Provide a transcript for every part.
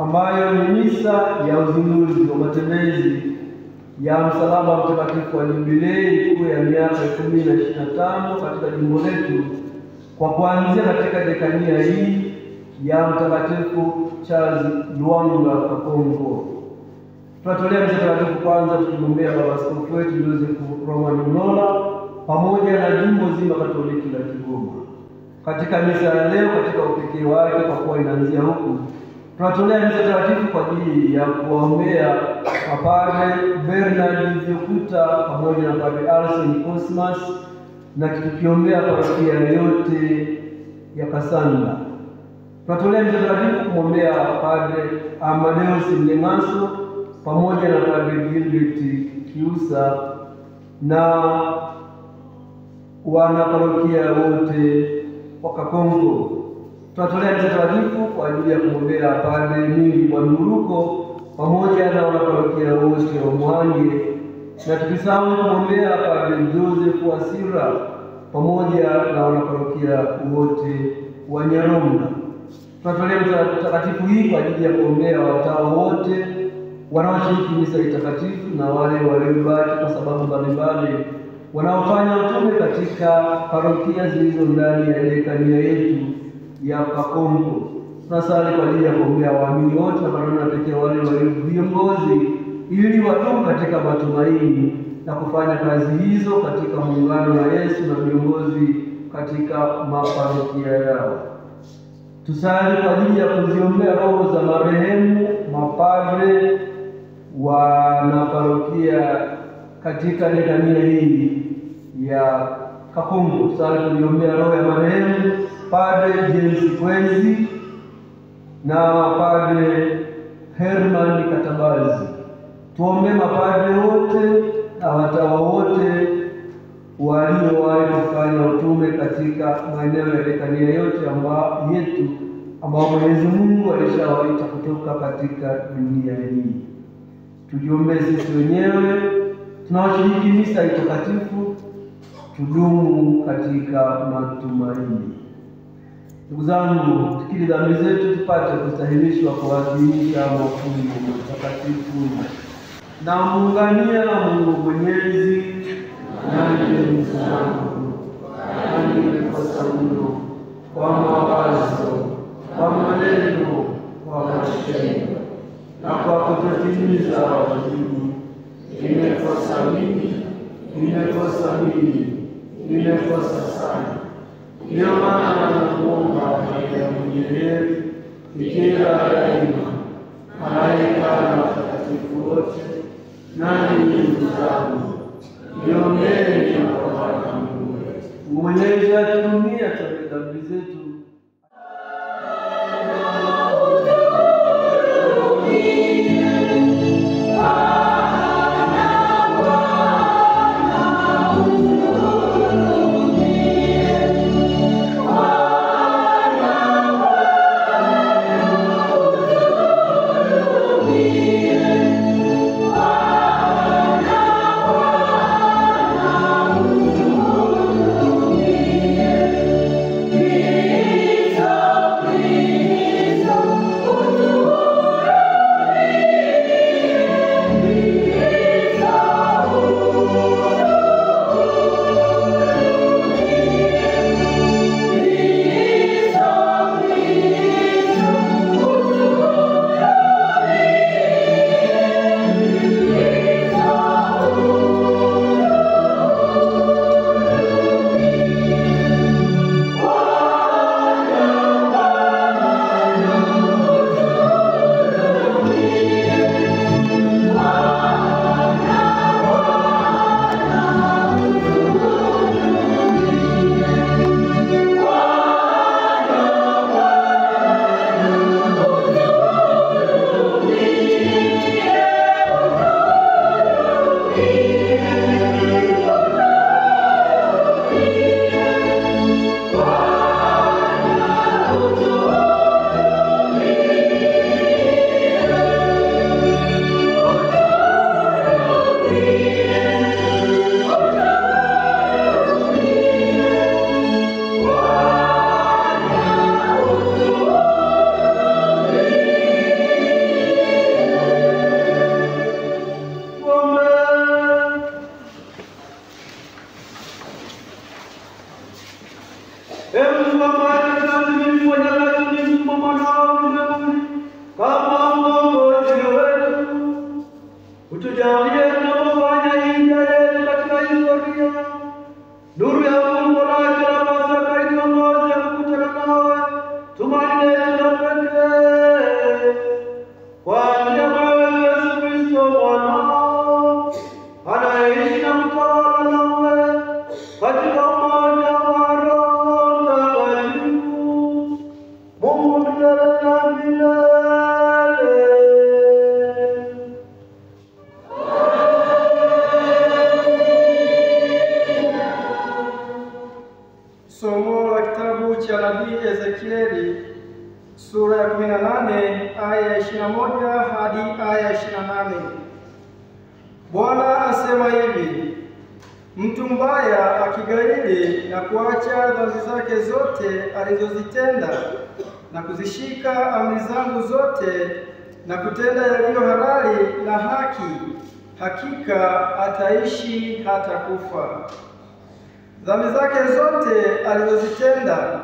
ambayo ni misa ya uzinduzi wa matembezi ya msalaba mtakatifu wa Jubilei kuu ya miaka 2025 katika jimbo letu, kwa kuanzia katika dekania hii ya Mtakatifu Charles Lwanga Kakongo. Tunatolea misa takatifu kwanza tukimwombea Baba Askofu wetu Joseph Roman Mnola pamoja na jimbo zima Katoliki la Kigoma. Katika misa ya leo, katika upekee wake, kwa kuwa inaanzia huku, tunatolea misa takatifu kwa ajili ya kuombea Padre Bernard Vyokuta pamoja na Padre Arsene Cosmas, na tukiombea parokia yote ya Kasanda. Tunatolea misa takatifu kumwombea Padre Amadeus Mlemaso pamoja na Padre Gilbert Kiusa na wana parokia wote wa Kakongo. Tunatolea misa takatifu kwa ajili ya kumwombea Padre Mili Mwanuruko pamoja na wana parokia wote wa Mwange, na tukisahau kumwombea Padre Joseph Wasira pamoja na wana parokia wote wa Nyaromna. Tunatolea misa takatifu hii kwa ajili ya kuombea watawa wote wanaoshiriki misa takatifu na wale waliobaki kwa sababu mbalimbali wanaofanya utume katika parokia zilizo ndani ya dekania yetu ya Kakongo. Tunasali kwa ajili ya kuombea waamini wote na baraka pekee wale walio viongozi, ili wadumu katika matumaini na kufanya kazi hizo katika muungano na Yesu na viongozi katika maparokia yao. Tusali kwa ajili ya kuziombea roho za marehemu mapadre na parokia katika dekania hii ya Kakongo. Tusali kuziombea roho ya marehemu Padre James Kwezi na Padre Herman Katabazi. Tuombe mapadre wote na watawa wote waliowahi kufanya utume katika maeneo ya dekania yote yetu ambao Mwenyezi Mungu alishawaita kutoka katika dunia hii. Tujiombe sisi wenyewe tunaoshiriki misa takatifu, tudumu katika matumaini. Ndugu zangu, tukiri dhambi zetu tupate kustahilishwa kuadhimisha mafumbo matakatifu. Na muungania Mungu Mwenyezi, nani mzangu, nani mkosa mno, kwa mawazo, kwa maneno, kwa matendo, na kwa kutotimiza wajibu. Nimekosa mimi, nimekosa sana. Ndio maana namuomba Maria mwenye heri, Bikira daima, malaika na watakatifu wote, nani ndugu zangu, niombeni kwa Bwana Mungu wetu. Mwenyezi atuhurumie, atusamehe dhambi zetu. Yeah. Tujalie tunapofanya hija yetu katika historia, nuru ya Mungu lake la Pasaka ituongoze kukutana nawe, tumaini letu la pekee. Kwa njia ya Yesu Kristo mwanao, anayeishi na kutawala nawe katika umoja wa Roho Mtakatifu, Mungu milele na milele. Somo la kitabu cha nabii Ezekieli sura ya 18 aya ya 21 hadi aya ya 28. Bwana asema hivi: mtu mbaya akigairi na kuacha dhambi zake zote alizozitenda na kuzishika amri zangu zote na kutenda yaliyo halali na haki, hakika ataishi hata kufa. Dhambi zake zote alizozitenda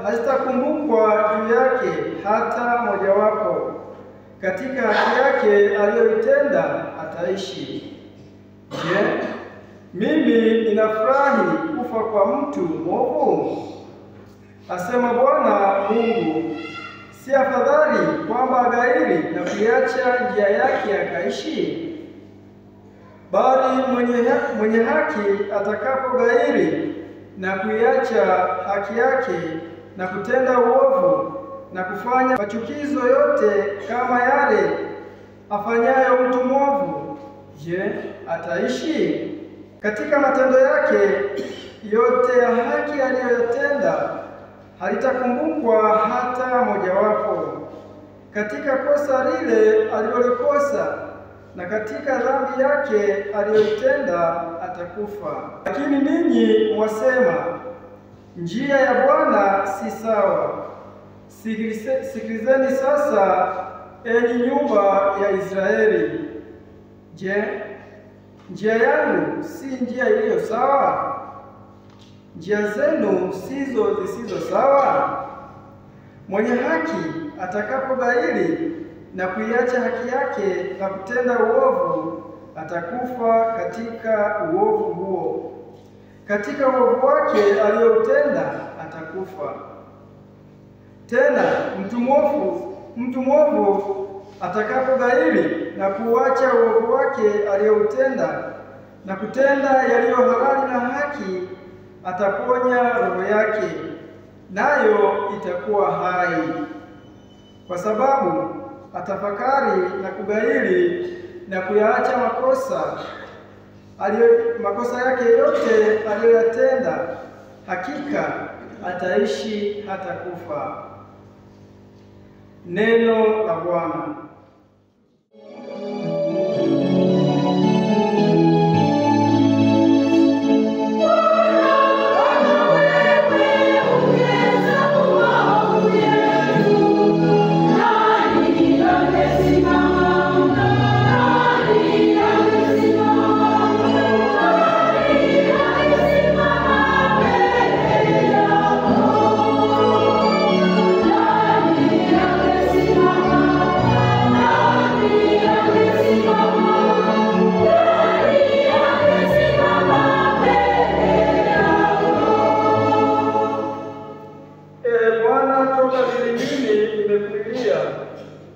hazitakumbukwa juu yake hata mojawapo. Katika haki yake aliyoitenda ataishi. Je, mimi ninafurahi kufa kwa mtu mwovu? Asema Bwana Mungu. Si afadhali kwamba agairi na kuiacha njia yake akaishi? Bali mwenye haki atakapogairi na kuiacha haki yake na kutenda uovu na kufanya machukizo yote kama yale afanyayo mtu mwovu, je, ataishi? Katika matendo yake yote ya haki aliyoyatenda halitakumbukwa hata mojawapo. Katika kosa lile alilolikosa na katika dhambi yake aliyoitenda atakufa. Lakini ninyi mwasema, njia ya Bwana si sawa. Sikilizeni sasa, enyi nyumba ya Israeli. Je, njia yangu si njia iliyo sawa? Njia zenu sizo zisizo sawa? Mwenye haki atakapogairi na kuiacha haki yake na kutenda uovu atakufa katika uovu huo. Katika uovu wake aliyoutenda atakufa. Tena mtu mwovu atakapogairi na kuacha uovu wake aliyoutenda na kutenda yaliyo halali na haki, ataponya roho yake, nayo itakuwa hai, kwa sababu atafakari na kugairi na kuyaacha makosa yake yote aliyoyatenda. Hakika ataishi hata kufa. Neno la Bwana.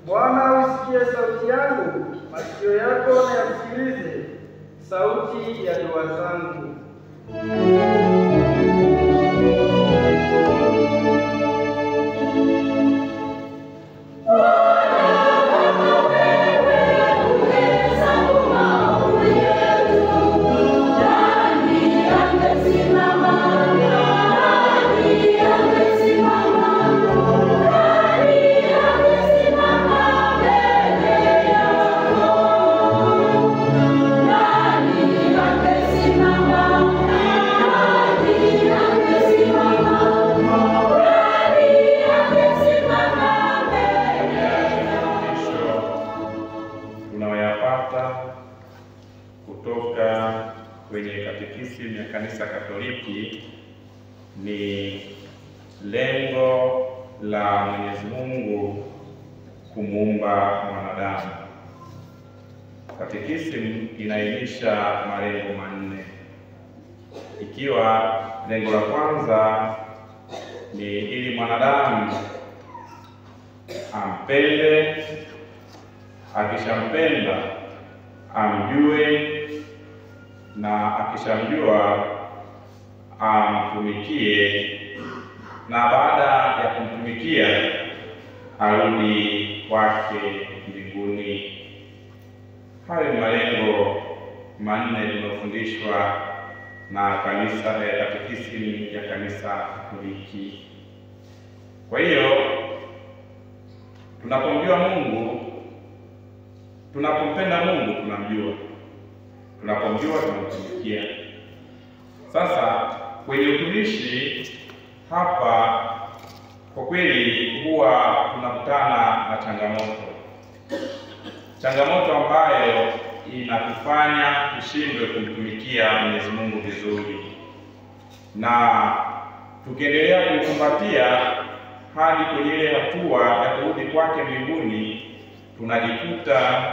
Bwana, usikie sauti yangu, masikio yako na yasikilize sauti ya dua zangu. Kutoka kwenye katekisimu ya Kanisa Katoliki ni lengo la Mwenyezi Mungu kumuumba mwanadamu. Katekisimu inaainisha malengo manne, ikiwa lengo la kwanza ni ili mwanadamu ampende, akishampenda amjue, na akishamjua amtumikie, na baada ya kumtumikia arudi kwake mbinguni. Hayo ni malengo manne tunayofundishwa na kanisa ya Katekisimu ya Kanisa Katoliki. Kwa hiyo tunapomjua Mungu, tunapompenda Mungu tunamjua, tunapomjua tunamtumikia. Sasa kwenye utumishi hapa, kwa kweli huwa tunakutana na changamoto ambayo inatufanya tushindwe kumtumikia Mwenyezi Mungu vizuri, na tukiendelea kuikumbatia hadi kwenye ile hatua ya kurudi kwake mbinguni, tunajikuta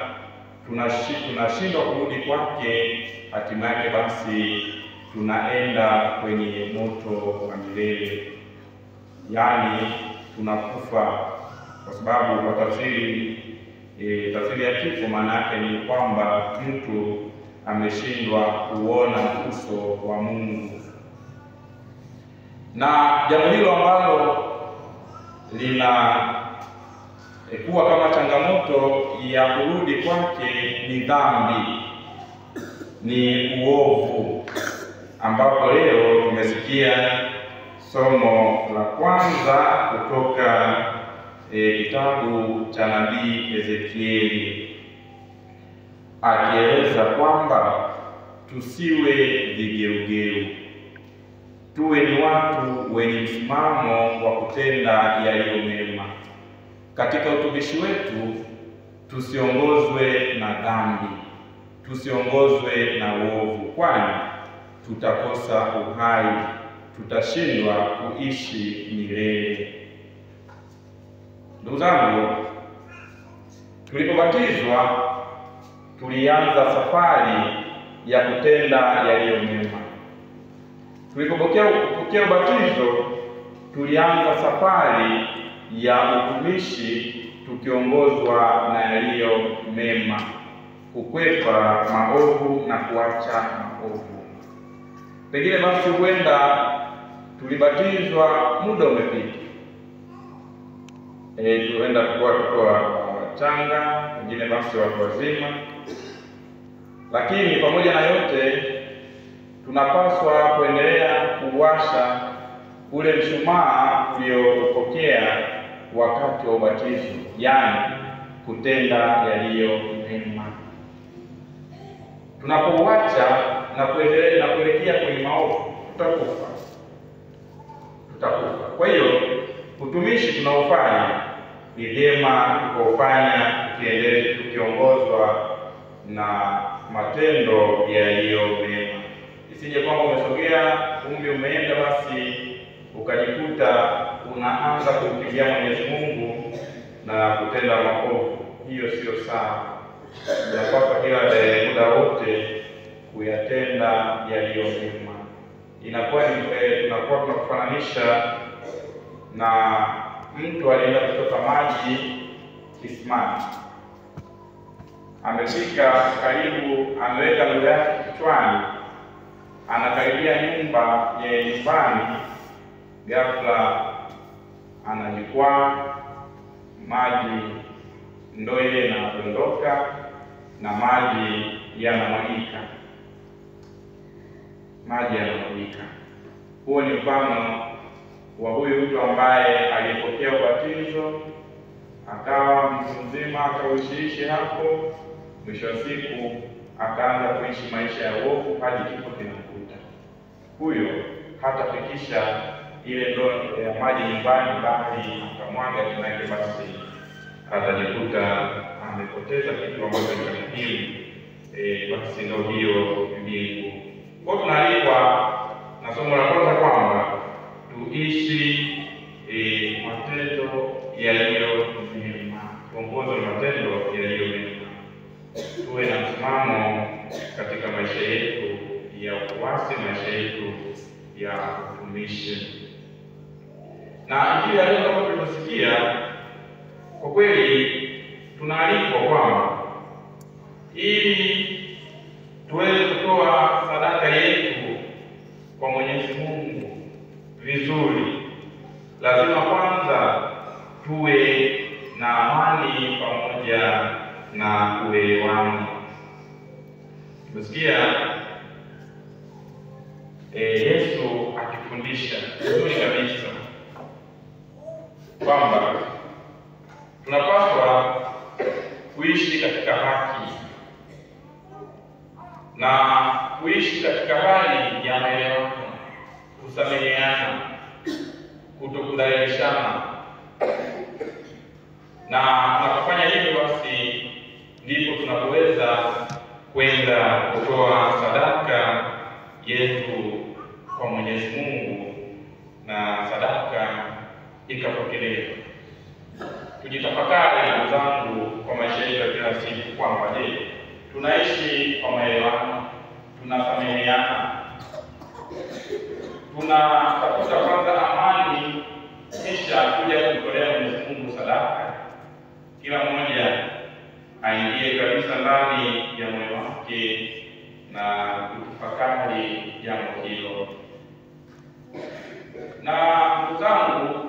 tunashindwa kurudi kwake. Hatimaye basi tunaenda kwenye moto wa milele, yaani tunakufa, kwa sababu kwa tafsiri ya kifo maana yake ni kwamba mtu ameshindwa kuona uso wa Mungu. Na jambo hilo ambalo kuwa kama changamoto ya kurudi kwake ni dhambi, ni uovu, ambapo leo tumesikia somo la kwanza kutoka kitabu cha nabii Ezekieli, akieleza kwamba tusiwe vigeugeu, tuwe ni watu wenye msimamo wa kutenda yaliyo mema. Katika utumishi wetu tusiongozwe na dhambi, tusiongozwe na uovu, kwani tutakosa uhai, tutashindwa kuishi milele. Ndugu zangu, tulipobatizwa tulianza safari ya kutenda yaliyo mema. Tulipopokea ubatizo tulianza safari ya utumishi tukiongozwa na yaliyo mema, kukwepa maovu na kuacha maovu. Pengine basi huenda tulibatizwa muda umepita, tuenda tukua wachanga, wengine basi watu wazima, lakini pamoja na yote tunapaswa kuendelea kuwasha ule mshumaa uliopokea wakati wa ubatizo, yaani kutenda yaliyo mema. Tunapouacha na kuendelea na kuelekea kwenye maovu, tutakufa. Kwa hiyo utumishi tunaofanya ni vyema tukaufanya tukiongozwa na matendo yaliyo mema. Isije kwamba umesogea umri umeenda, basi ukajikuta unaanza kumpigia Mwenyezi Mungu na kutenda maovu. Hiyo sio sawa. Tunapaswa kila muda wote kuyatenda yaliyo mema. Inakuwa tunakuwa tunakufananisha na mtu alienda kuchota maji kisimani, amefika karibu, ameweka ndoo yake kichwani, anakaribia nyumba ya nyumbani, ghafla anajikwaa, maji, ndoo ile inadondoka na maji yanamwagika. Huo ni mfano wa huyu mtu ambaye alipokea ubatizo, akawa mtu mzima, akauishiishi hapo, mwisho wa siku akaanza kuishi maisha ya uovu hadi kifo kinamkuta. Huyo hatafikisha ile ndoo ya maji nyumbani, bali akamwaga kinaike, basi atajikuta amepoteza kitu ambacho ni muhimu, basi ndio hiyo mbingu. Kwa tunaalikwa na somo la kwanza kwamba tuishi matendo yaliyo mema, tuongozwe na matendo yaliyo mema, tuwe na ufuasi, maisha yetu ya utumishi. Na injili ya leo kama tulivyosikia, kwa kweli tunaalikwa kwamba ili tuweze kutoa sadaka yetu kwa Mwenyezi Mungu vizuri, lazima kwanza tuwe na amani pamoja na uelewano. Tumesikia Yesu akifundisha vizuri kabisa kwamba tunapaswa kuishi katika haki na kuishi katika hali ya maelewano, kusameheana, kutokudhalilishana. Na tunapofanya hivyo, basi ndipo tunapoweza kwenda kutoa sadaka yetu kwa Mwenyezi Mungu na sadaka ikapokelewa. Tujitafakari ndugu zangu kwa maisha yetu ya kila siku kwamba je, tunaishi kwa maelewano, tunasameheana, tunatafuta kwanza amani kisha kuja kumtolea Mwenyezi Mungu sadaka? Kila mmoja aingie kabisa ndani ya moyo wake na kutafakari jambo hilo. Na ndugu zangu,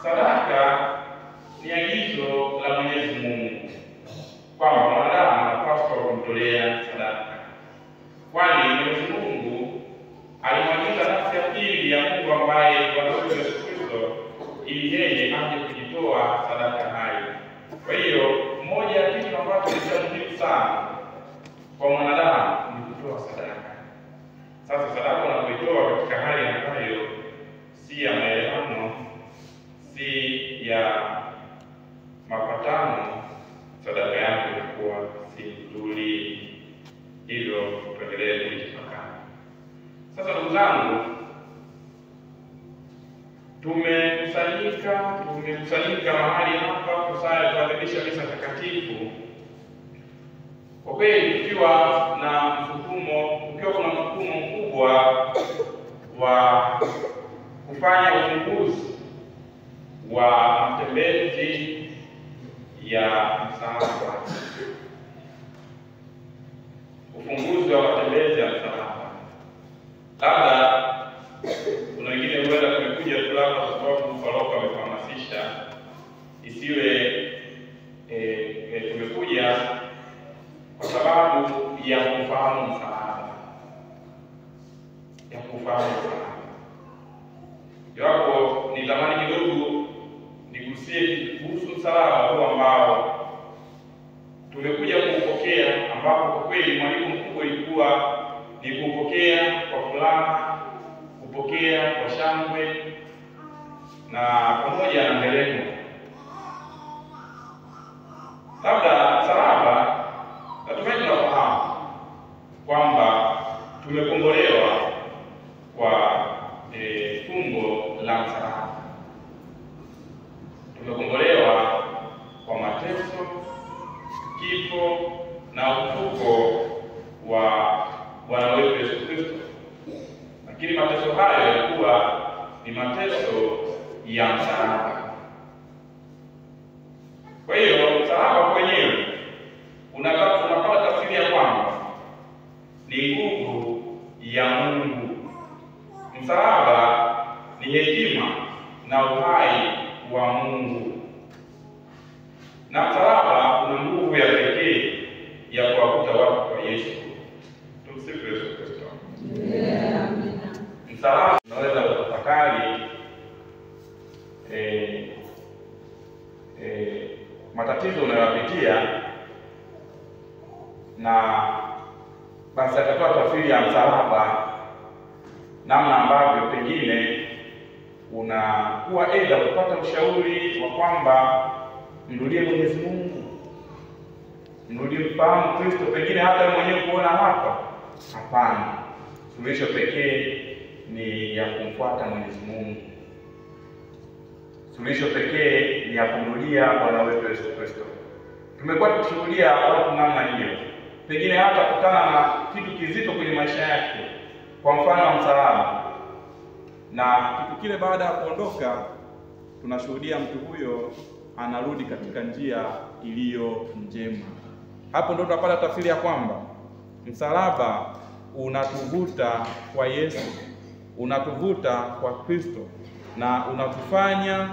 sadaka ni agizo la Mwenyezi Mungu kwamba mwanadamu anapaswa kumtolea sadaka, kwani Mwenyezi Mungu alimwagiza nafsi ya pili ya Mungu ambaye Bwana wetu Yesu Kristo ili yeye aje kujitoa sadaka hai. Kwa hiyo moja ya kitu ambacho ni cha muhimu sana kwa mwanadamu ni kutoa sadaka. Sasa sadaka unapoitoa katika hali ambayo si ya maelewano, si ya mapatano, sadaka yako inakuwa si nzuri. Hivyo tuendelee kujitafakari. Sasa ndugu zangu, tumekusanyika mahali hapa kusali kuadhimisha misa takatifu. Kwa kweli tukiwa kuna msukumo mkubwa wa kufanya ufunguzi wa matembezi ya msalaba. Ufunguzi wa matembezi ya msalaba. Labda kuna wengine huenda tumekuja tu labda kwa sababu paroko amehamasisha, isiwe tumekuja kwa sababu ya kufahamu msalaba, Japo nitamani kidogo nigusie kuhusu msalaba huu ambao tumekuja kuupokea, ambapo kwa kweli mwaliko mkubwa ilikuwa ni kupokea kwa furaha, kupokea kwa shangwe na pamoja na nderemo. Labda msalaba, natumai tunafahamu kwamba tumekombolewa kwa fumbo la msalaba. Tumekombolewa kwa mateso, kifo na ufufuko wa Bwana wetu Yesu Kristo. Lakini mateso hayo yalikuwa ni mateso ya msalaba. Kwa hiyo msalaba kwenyewe unapata tafsiri ya kwamba ni nguvu ya Mungu. Msalaba ni hekima na uhai wa Mungu. Na msalaba una nguvu ya pekee ya kuwakuta watu kwa Yesu. Tumsifu Yesu Kristo. Amina. Msalaba unaweza kutafakari matatizo unayopitia, na basi atatoa tafsiri ya msalaba, namna ambavyo pengine unakuwa aidha kupata ushauri wa kwamba mrudie Mwenyezi Mungu, mrudie mfahamu Kristo, pengine hata mwenyewe kuona hapa. Hapana, suluhisho pekee ni ya kumfuata Mwenyezi Mungu. Suluhisho pekee ni ya kumrudia Bwana wetu Yesu Kristo. Tumekuwa tukishuhudia watu namna hiyo, pengine hata kutana na kitu kizito kwenye maisha yake, kwa mfano wa msalaba, na kitu kile baada ya kuondoka, tunashuhudia mtu huyo anarudi katika njia iliyo njema. Hapo ndio tunapata tafsiri ya kwamba msalaba unatuvuta kwa Yesu, unatuvuta kwa Kristo, na unatufanya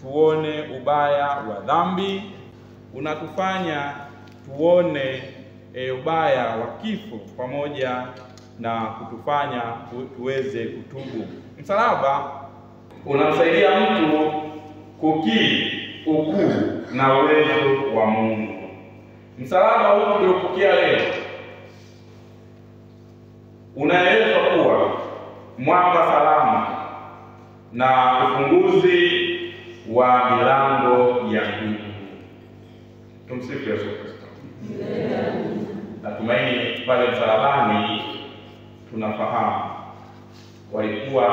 tuone ubaya wa dhambi, unatufanya tuone ubaya wa kifo, pamoja na kutufanya tuweze kutubu. Msalaba unamsaidia mtu kukiri ukuu na uwezo wa Mungu. Msalaba huu uliopokea leo unaelezwa kuwa mwamba salama na ufunguzi wa milango ya mbingu. Tumsifu Yesu Kristo. Natumaini pale msalabani tunafahamu walikuwa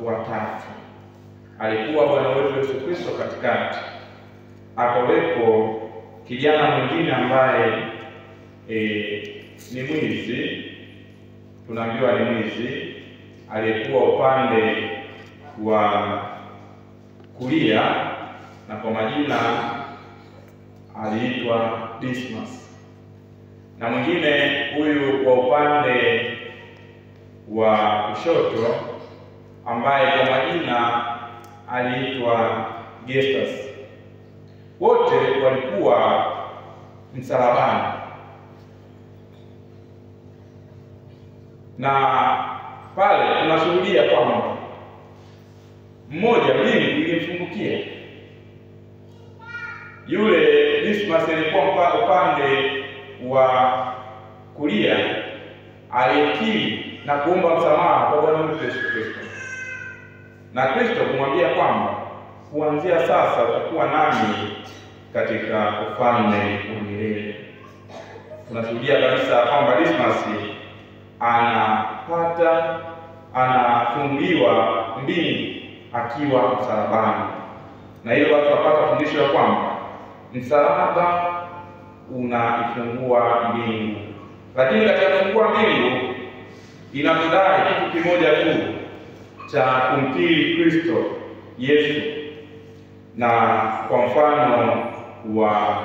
watatu. Alikuwa Bwana wetu Yesu Kristo katikati, akawepo kijana mwingine ambaye ni mwizi, tunaambiwa ni mwizi, aliyekuwa upande wa kulia, na kwa majina aliitwa Dismas, na mwingine huyu wa upande wa kushoto ambaye kwa majina aliitwa Gestas. Wote walikuwa msalabani, na pale tunashuhudia kwamba mmoja mbingu ilimfungukia. Yule Dismas alikuwa upande wa kulia, alikiri na kuomba msamaha kwa Bwana wetu Yesu Kristo, na Kristo kumwambia kwamba kuanzia sasa utakuwa nami katika ufalme wa milele. Tunashuhudia kabisa kwamba Dismas anafunguliwa mbingu akiwa msalabani, na hilo watu wapata fundisho ya kwamba msalaba unaifungua mbingu. Lakini katika kufungua mbingu inatudai kitu kimoja tu cha kumtii Kristo Yesu, na kwa mfano wa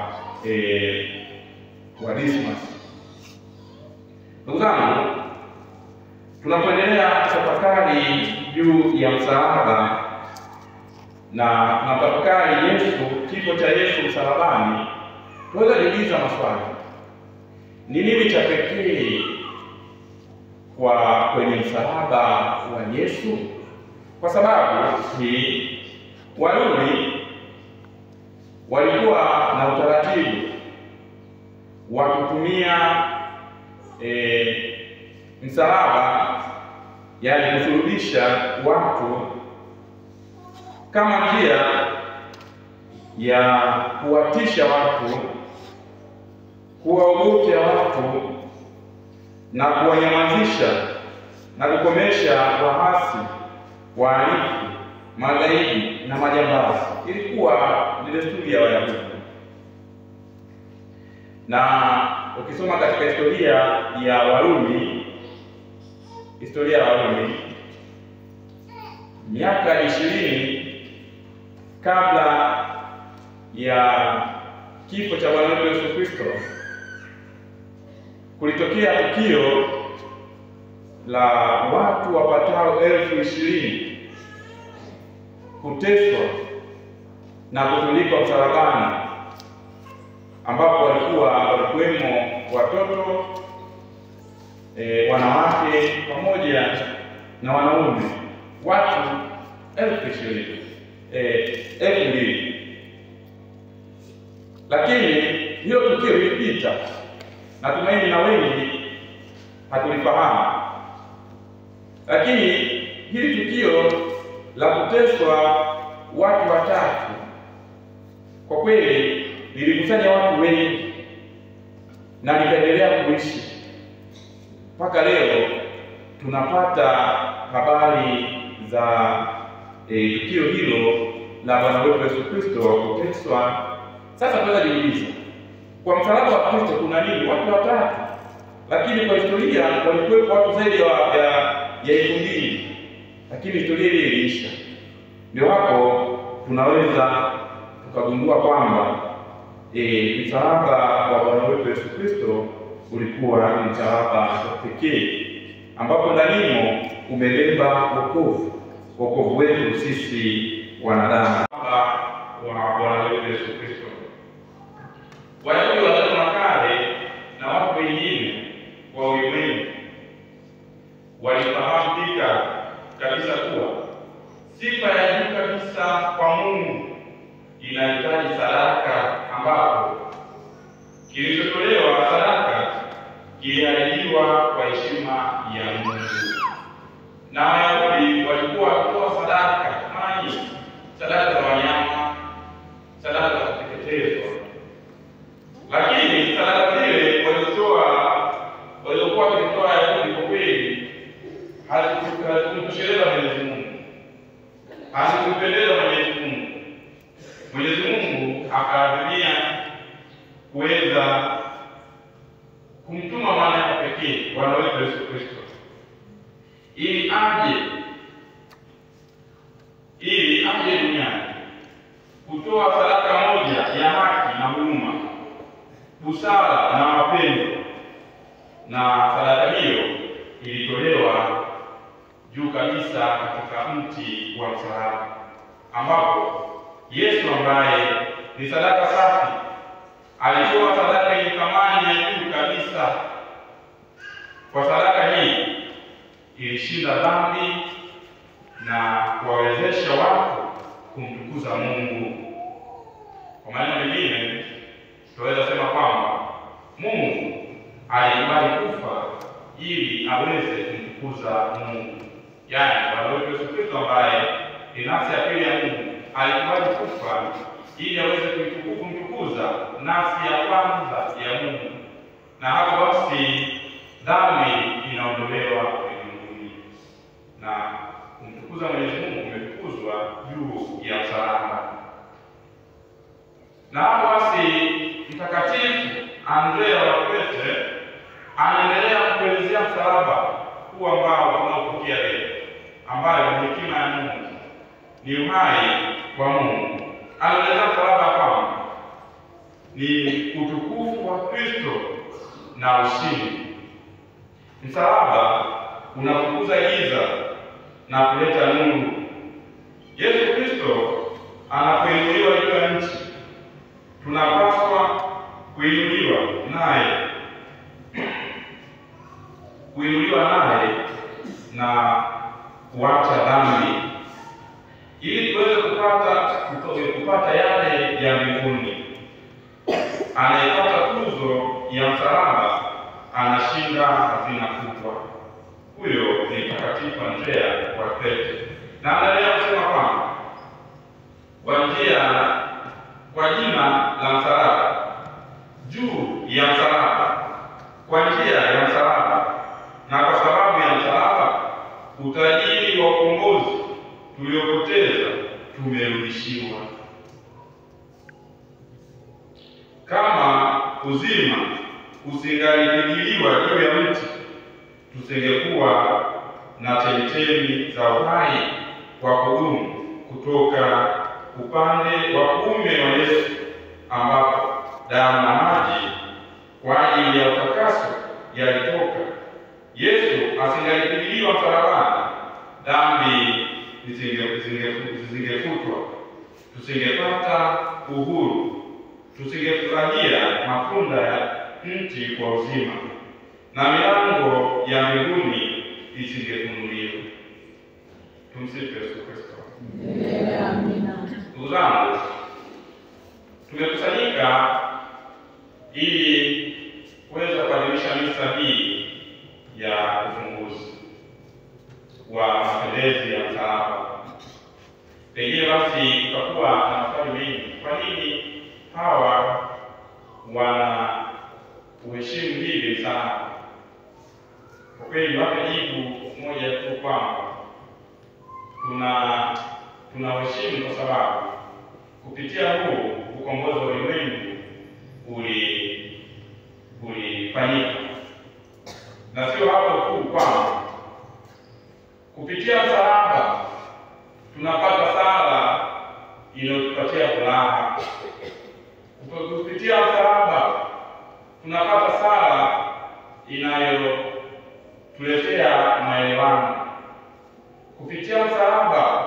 Dismas. Ndugu zangu, tunapoendelea tafakari juu ya msalaba na tunatafakari Yesu, kifo cha Yesu msalabani, tunaweza kujiuliza maswali. Ni nini cha pekee kwenye msalaba wa Yesu? Kwa sababu Warumi walikuwa na utaratibu wa kutumia msalaba, yaani kusulubisha watu kama njia ya kuwatisha watu, kuwaogofya watu na kuwanyamazisha na kukomesha waasi, wahalifu, magaidi na majambazi. Ilikuwa ni desturi ya Wayahudi, na ukisoma katika historia ya Warumi, miaka 20 kabla ya kifo cha Bwana wetu Yesu Kristo, kulitokea tukio la watu wapatao 20,000 kuteswa na kutundikwa msalabani, ambapo walikuwemo watoto, wanawake pamoja na wanaume, watu 20,000. Lakini hiyo tukio lilipita, natumaini na wengi hatulifahamu. Lakini hili tukio la kuteswa watu watatu kwa kweli lilikusanya watu wengi na likaendelea kuishi mpaka leo. Tunapata habari za tukio hilo la Bwana wetu Yesu Kristo kuteswa. Sasa tunaweza jiuliza, Kwa msalaba wa Kristo kuna nini? Watu watatu, lakini kwa historia walikuwepo watu zaidi ya 2000, lakini historia ile iliisha. Ndio hapo tunaweza tukagundua kwamba msalaba wa Bwana wetu Yesu Kristo ulikuwa ni msalaba wa pekee, ambapo ndanimo umebeba wokovu wetu sisi wanadamu. Wa Bwana wetu Yesu Kristo, Wayahudi wa Agano la Kale na watu wengine wa ulimwengu walifahamu fika kabisa kuwa sifa ya juu kabisa kwa Mungu inahitaji sadaka, ambapo kilichotolewa sadaka kiliahidiwa kwa heshima ya Mungu. Na Wayahudi walikuwa wakitoa sadaka kama hii, sadaka za wanyama, sadaka za kuteketezwa. Lakini sadaka zile walizokuwa wakitoa Wayahudi kwa kweli hazikumtosheleza Mwenyezi Mungu, hazikumpendeza Mwenyezi Mungu. Mwenyezi Mungu akaadhimia kuweza kumtuma mwana pekee, Bwana wetu Yesu Kristo, ili aje duniani kutoa sadaka moja ya haki na huruma, busara na mapendo. Na sadaka hiyo ilitolewa juu kabisa katika mti wa msalaba, ambapo Yesu ambaye ni sadaka safi alitoa sadaka yenye thamani ya juu kabisa. Kwa sadaka hii ilishinda dhambi na kuwawezesha watu kumtukuza Mungu. Kwa maneno mengine, tunaweza sema kwamba Mungu alikubali kufa ili aweze kumtukuza Mungu. Yaani Bwana wetu Yesu Kristo ambaye ni nafsi ya pili ya Mungu alikubali kufa ili aweze kumtukuza nafsi ya kwanza ya Mungu. Na hapo basi dhambi inaondolewa ulimwenguni na kumtukuza Mwenyezi Mungu umetukuzwa juu ya msalaba. Na hapo basi Mtakatifu Andrea wa Pete anaendelea kuelezea msalaba huu ambao tunaopokea leo, ambayo ni hekima ya Mungu, ni uhai wa Mungu. Anaelezea msalaba kwamba ni utukufu wa Kristo na ushindi. Msalaba unafukuza giza na kuleta nuru. Yesu Kristo anapoinuliwa juu ya nchi, tunapaswa kuinuliwa naye na kuacha dhambi, ili tuweze kupata yale ya mbinguni. Anayepata tuzo ya msalaba anashinda hazina kubwa. Huyo ni Mtakatifu Andrea wa Pete. Na anaendelea kusema kwamba kwa jina la msalaba, juu ya msalaba, kwa njia ya msalaba na kwa sababu ya msalaba, utajiri wa ukombozi tuliopoteza tumerudishiwa. Kama uzima usingalipigiliwa juu ya mti, tusingekuwa na chemchemi za uhai wa kudumu kutoka upande wa kuume wa Yesu, ambapo damu na maji kwa ajili ya utakaso yalitoka. Yesu asingalipigiliwa msalabani, dhambi zisingefutwa, tusingepata uhuru, tusingefurahia matunda ya mti kwa uzima, na milango ya mbinguni isingefunuliwa. Tumsifu Yesu Kristo. Amina. Ndugu zangu, tumekusanyika ili kuweza kuadhimisha misa hii ya ufunguzi wa mapendezi ya msalaba. Pengine basi tutakuwa na maswali mengi. Kwa nini hawa wana uheshimu hivi msalaba? Kwa kweli wape jibu moja tu kwamba tunaheshimu kwa sababu kupitia huu ukombozi wa ulimwengu ilifanyika. Na sio hapo tu, kwamba kupitia msalaba tunapata sala inayotupatia furaha. Kupitia msalaba tunapata sala inayotuletea maelewano. Kupitia msalaba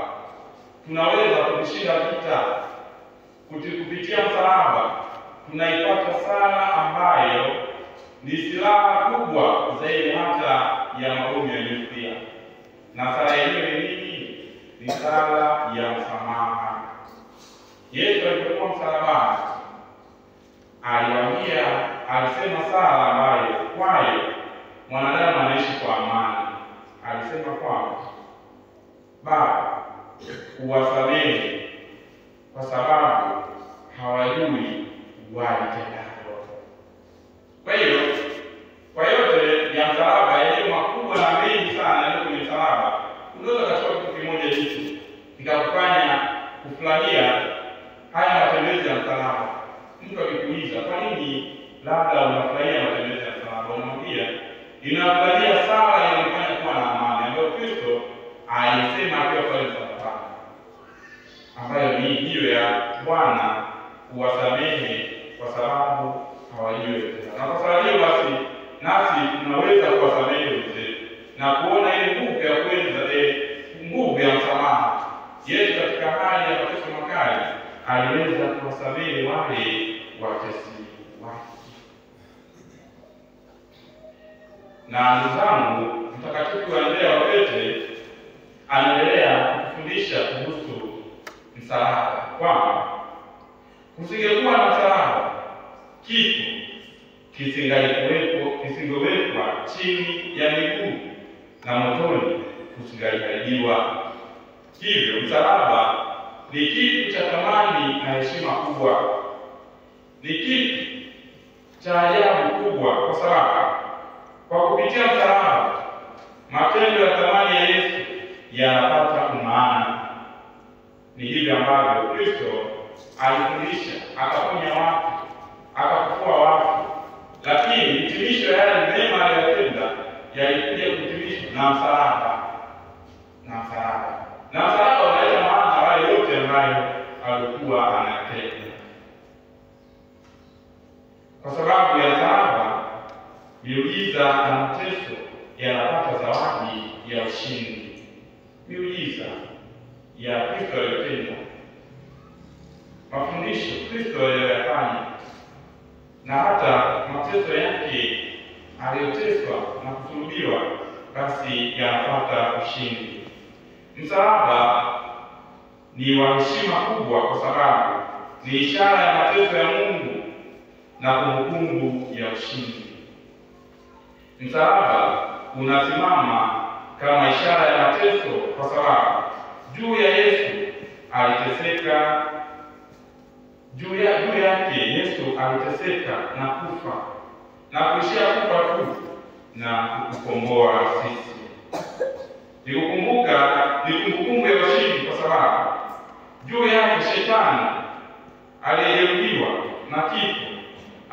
tunaweza kushinda vita. Kupitia msalaba tunaipata sala ambayo ni silaha kubwa zaidi hata ya mabomu ya nyuklia. Na sala yenyewe ni nini? Ni sala ya msamaha. Yesu alipokuwa msalabani alisema sala ambayo kwayo mwanadamu anaishi kwa amani. Alisema kwamba Baba, uwasamehe kwa sababu hawajui walitendalo. Kwa hiyo, kwa yote ya msalaba yaliyo makubwa na mengi sana yaliyo kwenye msalaba, unaweza kuchukua kitu kimoja hicho kikakufanya kufurahia haya matembezi ya msalaba. Mtu akikuuliza kwa nini labda unafurahia matembezi ya msalaba, unamwambia ninafurahia sala inayofanya kuwa na amani ambayo Kristo alisema akiwa pale msalabani, ambayo ni hiyo ya Bwana, uwasamehe kwa sababu hawajui. Na kwa sababu hiyo basi nasi tunaweza kuwasamehe wenzetu na kuona ile nguvu ya nguvu ya msamaha. Yesu katika hali ya mateso makali aliweza kuwasamehe wale watesi wake. Na ndugu zangu, Mtakatifu Andrea wa Pete anaendelea kufundisha kuhusu msalaba kwamba kusingekuwa na msalaba, kifo kisingewekwa chini ya miguu na motoni kusingaliharibiwa. Hivyo msalaba ni kitu cha thamani na heshima kubwa, ni kitu cha ajabu kubwa, kwa sababu kwa kupitia msalaba matendo ya thamani ya Yesu yanapata umaana. Ni hivi ambavyo Kristo alifundisha, akaponya watu, akafufua watu, lakini hitimisho ya yale mema aliyotenda yalikuja kuhitimishwa na msalaba. Na msalaba unaleta maana wale yote ambayo alikuwa anatenda. Kwa sababu ya msalaba, miujiza na mateso yanapata zawadi ya ushindi. Miujiza ya Kristo aliyotenda, mafundisho Kristo aliyoyafanya, na hata mateso yake aliyoteswa na kusulubiwa, basi yanapata ushindi. Msalaba ni wa heshima kubwa, kwa sababu ni ishara ya mateso ya Mungu na kumbukumbu ya ushindi. Msalaba unasimama kama ishara ya mateso, kwa sababu juu ya Yesu aliteseka, juu yake Yesu aliteseka na kufa, na kuishia kufa tu na kukomboa sisi. Ni kumbukumbu ya ushindi, kwa sababu juu yake Shetani aliyejeruhiwa na kifo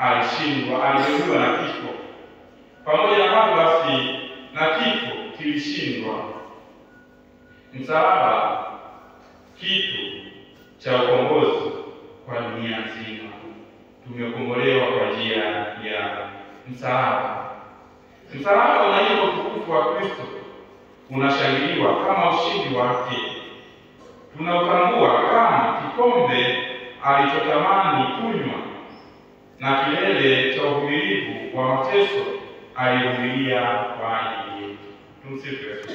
alijeruhiwa na kifo. Pamoja na hapo basi na kifo kilishindwa. Msalaba kitu cha ukombozi kwa dunia nzima. Tumekombolewa kwa njia ya msalaba. Msalaba unaipa utukufu wa Kristo, unashangiliwa kama ushindi wake. Tunautambua kama kikombe alichotamani kunywa na kilele cha uvumilivu wa mateso aliyovumilia kwa ajili yetu. Tumsifu Yesu.